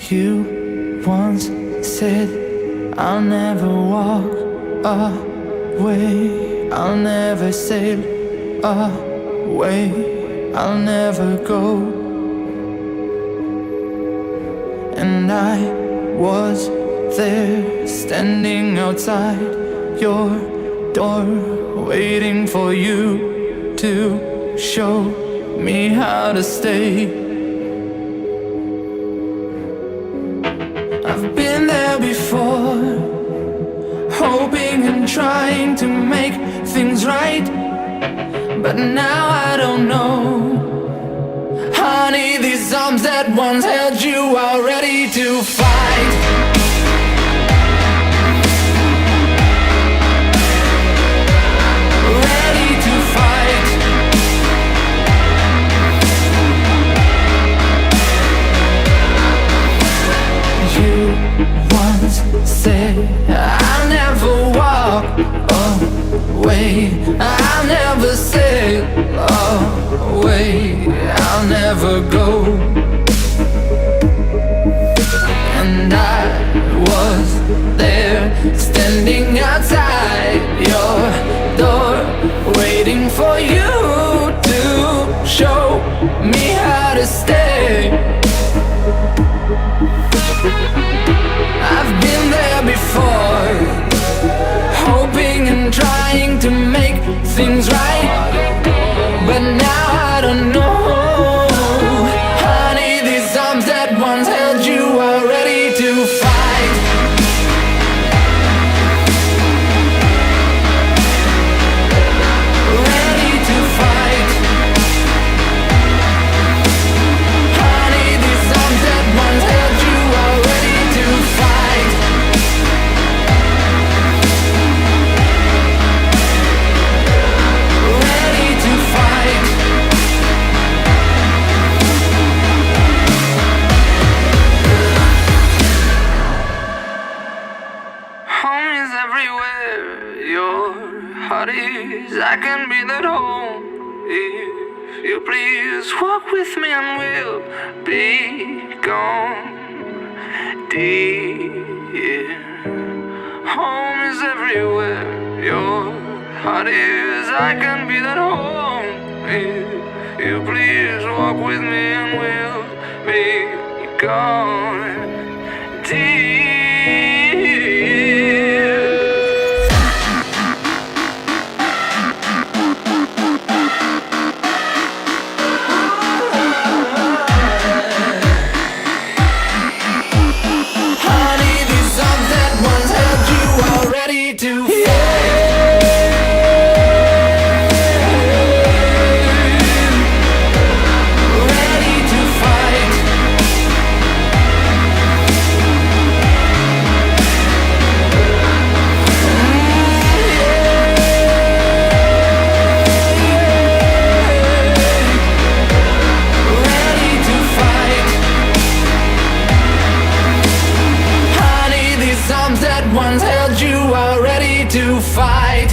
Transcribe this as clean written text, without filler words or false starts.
You once said I'll never walk away, I'll never sail away, I'll never go. And I was there, standing outside your door, waiting for you to show me how to stay. I've been there before, hoping and trying to make things right, but now I don't know. Honey, these arms that once held you are ready to fight. Ready to fight. You once said I'll never walk away, I'll never sail away, I'll never go. And I was there, standing outside your door, waiting for you to show me how to stay. I've been there before, hoping and trying to make things right, but now I don't know. Honey, these arms that once held you are ready to fight. Ready to fight. Honey, these arms that once held you are ready to fight. Ready to fight. Home is everywhere your heart is. I can be that home if you please walk with me and we'll be gone. Dear, home is everywhere your heart is. I can be that home if you please walk with me and we'll be gone. Dear. Once held you are ready to fight.